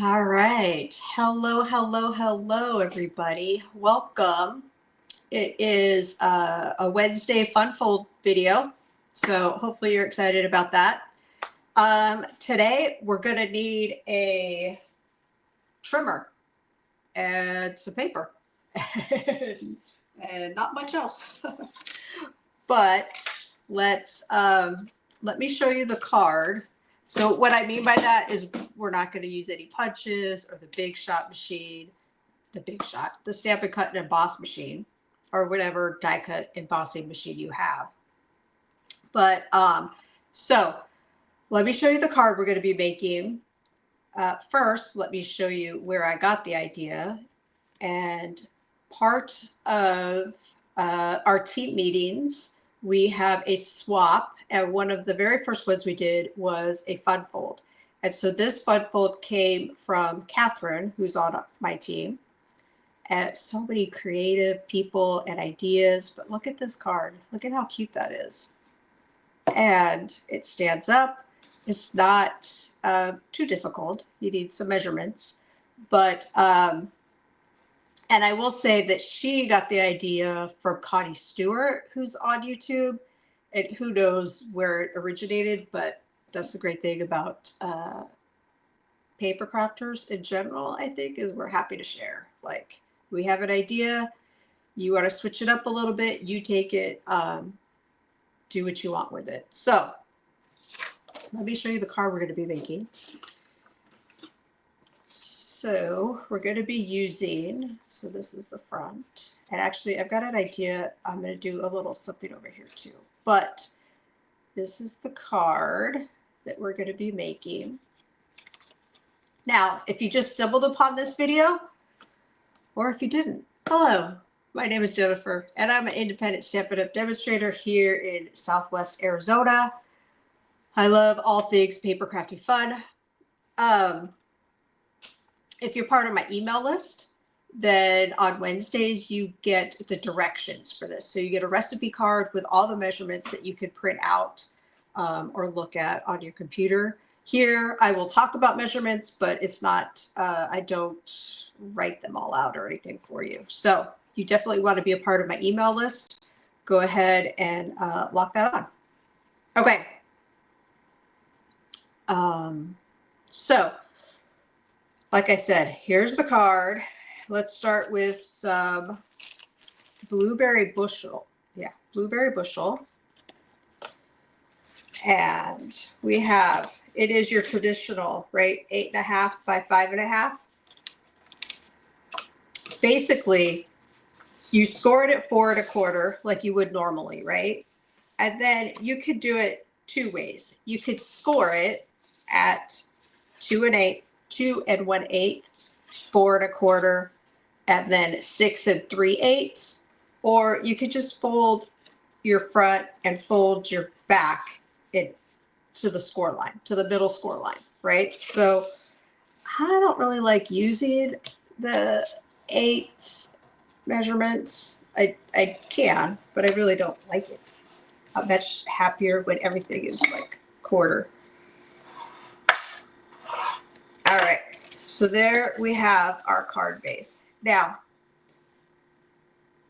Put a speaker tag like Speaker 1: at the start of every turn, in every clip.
Speaker 1: All right. Hello, hello, hello, everybody. Welcome. It is a Wednesday Fun Fold video. So hopefully you're excited about that. Today we're going to need a trimmer and some paper and not much else. But let me show you the card. So what I mean by that is we're not going to use any punches or the Big Shot machine, the Stamp and Cut and Emboss machine, or whatever die cut embossing machine you have. But so let me show you the card we're going to be making. First, let me show you where I got the idea. And part of our team meetings, we have a swap. And one of the very first ones we did was a fun fold. And so this fun fold came from Catherine, who's on my team. And so many creative people and ideas. But look at this card. Look at how cute that is. And it stands up. It's not too difficult. You need some measurements. But and I will say that she got the idea from Connie Stewart, who's on YouTube, and who knows where it originated, but that's the great thing about paper crafters in general, I think, is we're happy to share. Like, we have an idea, you want to switch it up a little bit, you take it, do what you want with it. So let me show you the card we're going to be making. So we're going to be using, so this is the front. And actually, I've got an idea. I'm going to do a little something over here too. But this is the card that we're going to be making. Now, if you just stumbled upon this video, or if you didn't, hello. My name is Jennifer, and I'm an independent Stampin' Up! Demonstrator here in Southwest Arizona. I love all things paper crafting fun. If you're part of my email list, then on Wednesdays, you get the directions for this. So you get a recipe card with all the measurements that you could print out or look at on your computer. Here, I will talk about measurements, but it's not, I don't write them all out or anything for you. So you definitely want to be a part of my email list. Go ahead and lock that on. Okay. So, like I said, here's the card. Let's start with some blueberry bushel. Yeah, blueberry bushel. And we have, it is your traditional, right? 8.5 by 5.5. Basically, you score it at 4 1/4 like you would normally, right? And then you could do it two ways. You could score it at 2 1/8, 4 1/4, and then 6 3/8, or you could just fold your front and fold your back to the score line, to the middle score line, right? So I don't really like using the 8 measurements. I can, but I really don't like it. I'm much happier when everything is like quarter. All right, so there we have our card base. Now,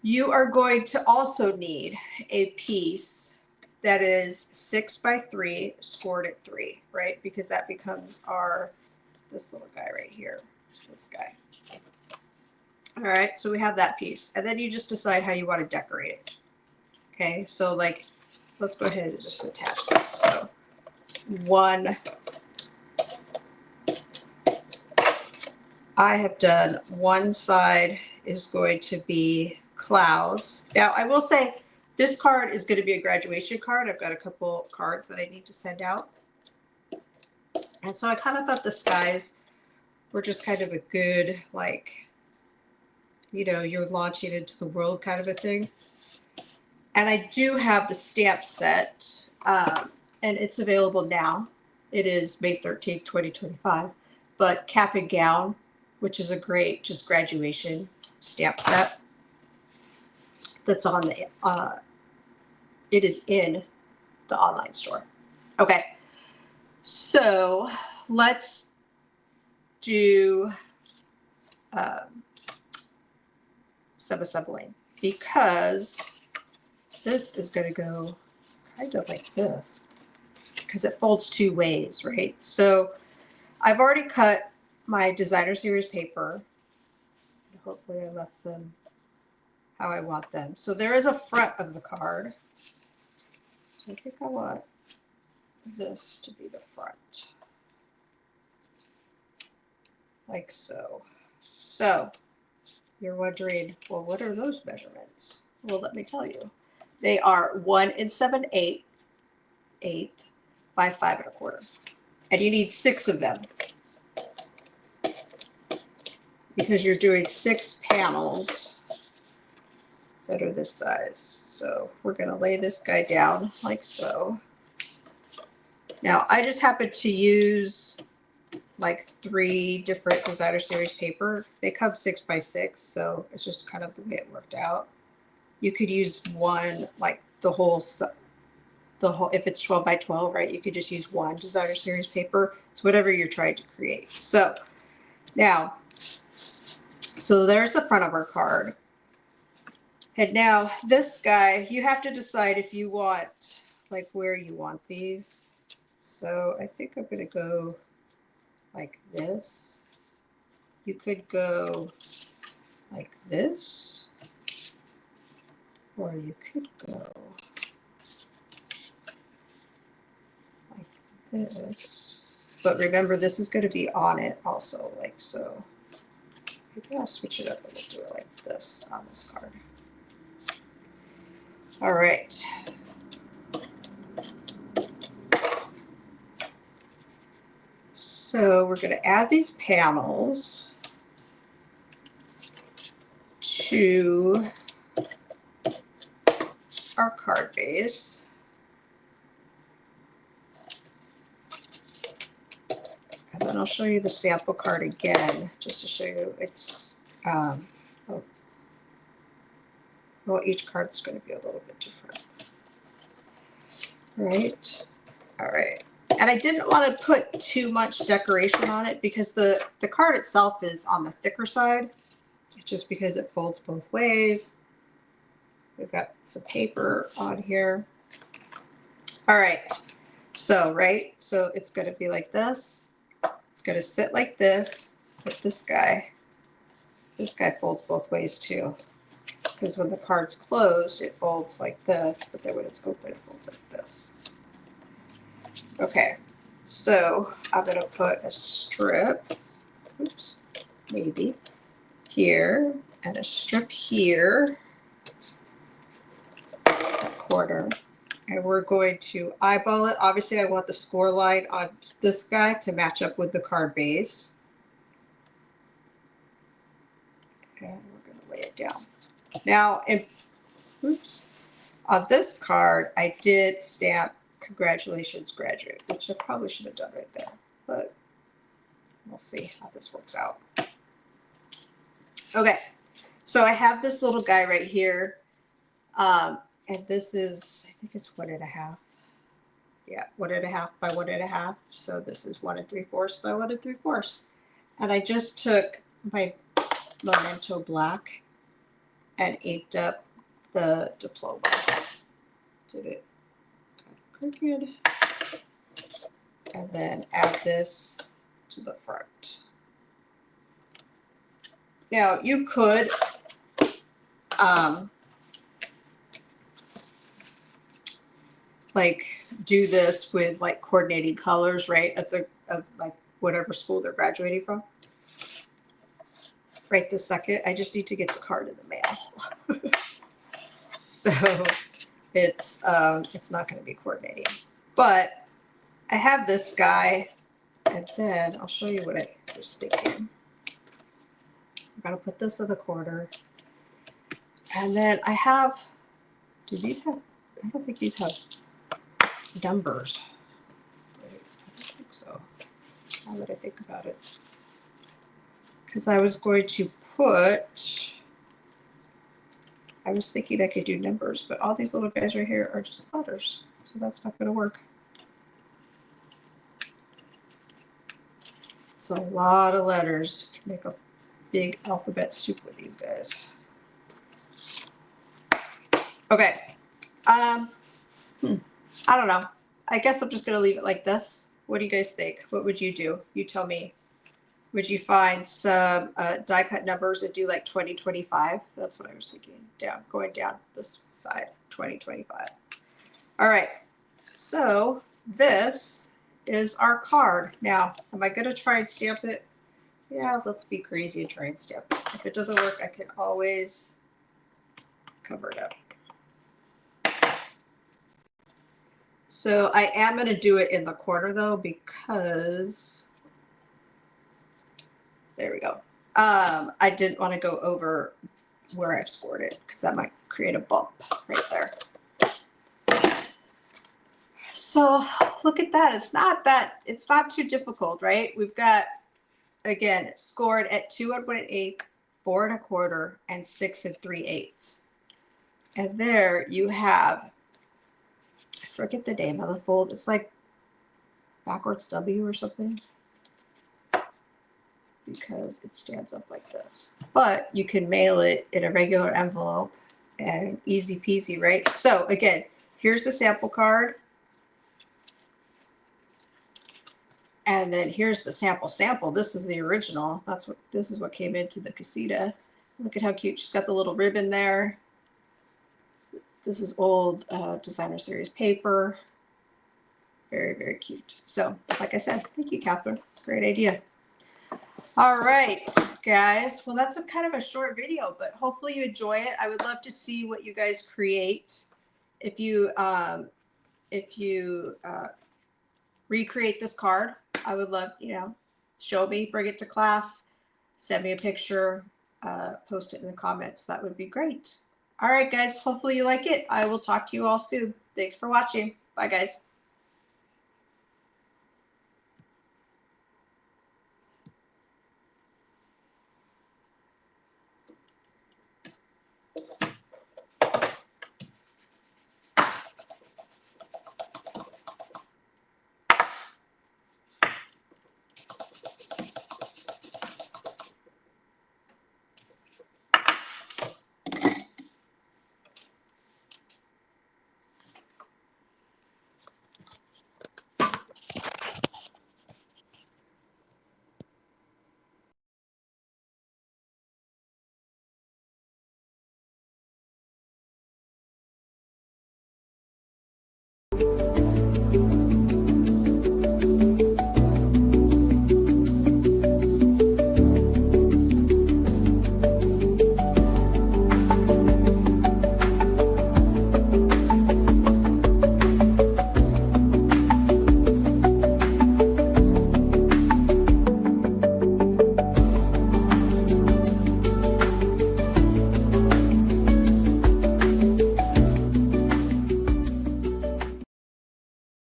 Speaker 1: you are going to also need a piece that is 6 by 3 scored at 3, right? Because that becomes this little guy right here, this guy. All right, so we have that piece. And then you just decide how you want to decorate it. Okay, so like, let's go ahead and just attach this. So I have done one side is going to be clouds. Now, I will say this card is going to be a graduation card. I've got a couple cards that I need to send out. And so I kind of thought the skies were just kind of a good, like, you know, you're launching into the world kind of a thing. And I do have the stamp set, and it's available now. It is May 13th, 2025. But Cap and Gown, which is a great just graduation stamp set, that's on the, it is in the online store. Okay, so let's do subassembling because this is going to go kind of like this because it folds two ways, right? So I've already cut my designer series paper. Hopefully I left them how I want them. So there is a front of the card. So I think I want this to be the front. Like so. So you're wondering, well, what are those measurements? Well, let me tell you. They are 1 7/8 by 5 1/4. And you need 6 of them because you're doing 6 panels that are this size. So we're going to lay this guy down like so. Now I just happen to use like 3 different designer series paper. They come 6 by 6, so it's just kind of the way it worked out. You could use one, like the whole if it's 12 by 12, right? You could just use one designer series paper. It's whatever you're trying to create. So now, so there's the front of our card. And now this guy, you have to decide if you want, like where you want these. So I think I'm going to go like this. You could go like this, or you could go like this. But remember, this is going to be on it also, like so. Maybe I'll switch it up and we'll do it like this on this card. All right. So we're going to add these panels to our card base. And then I'll show you the sample card again, just to show you it's, well, each card's going to be a little bit different. Right. All right. And I didn't want to put too much decoration on it because the card itself is on the thicker side, just because it folds both ways. We've got some paper on here. All right. So, right. So it's going to be like this. It's going to sit like this. But this guy folds both ways too. Because when the card's closed, it folds like this. But then when it's open, it folds like this. Okay. So I'm going to put a strip, oops, maybe here, and a strip here, a quarter. And we're going to eyeball it. Obviously, I want the score line on this guy to match up with the card base. And we're going to lay it down. Now, on this card, I did stamp "Congratulations, Graduate," which I probably should have done right there. But we'll see how this works out. Okay, so I have this little guy right here. And this is, I think it's 1.5. Yeah, 1.5 by 1.5. So this is 1 3/4 by 1 3/4. And I just took my Memento Black and inked up the diploma. Did it kind of crooked. And then add this to the front. Now you could like do this with like coordinating colors, right? Of like whatever school they're graduating from. Right this second, I just need to get the card in the mail. So it's not going to be coordinating. But I have this guy, and then I'll show you what I was thinking. I'm going to put this in the corner. And then I have, do these have, I don't think these have numbers. Wait, I don't think so. Now that I think about it. Because I was going to put, I was thinking I could do numbers, but all these little guys right here are just letters. So that's not going to work. It's a lot of letters. Make a big alphabet soup with these guys. Okay. I don't know. I guess I'm just going to leave it like this. What do you guys think? What would you do? You tell me. Would you find some die cut numbers and do like 2025? That's what I was thinking. Going down this side, 2025. All right. So this is our card. Now, am I going to try and stamp it? Yeah, let's be crazy and try and stamp it. If it doesn't work, I can always cover it up. So I am going to do it in the corner though, because there we go. I didn't want to go over where I've scored it because that might create a bump right there. So look at that. It's not too difficult, right? We've got, again, scored at 2 1/8, 4 1/4, and 6 3/8. And there you have, I forget the name of the fold. It's like backwards W or something, because it stands up like this. But you can mail it in a regular envelope and easy peasy, right? So again, here's the sample card. And then here's the sample. This is the original. This is what came into the casita. Look at how cute. She's got the little ribbon there. This is old designer series paper. Very, very cute. So like I said, thank you, Catherine. Great idea. All right, guys. Well, that's a kind of a short video, but hopefully you enjoy it. I would love to see what you guys create. If you recreate this card, I would love, show me, bring it to class, send me a picture, post it in the comments. That would be great. All right, guys. Hopefully you like it. I will talk to you all soon. Thanks for watching. Bye, guys.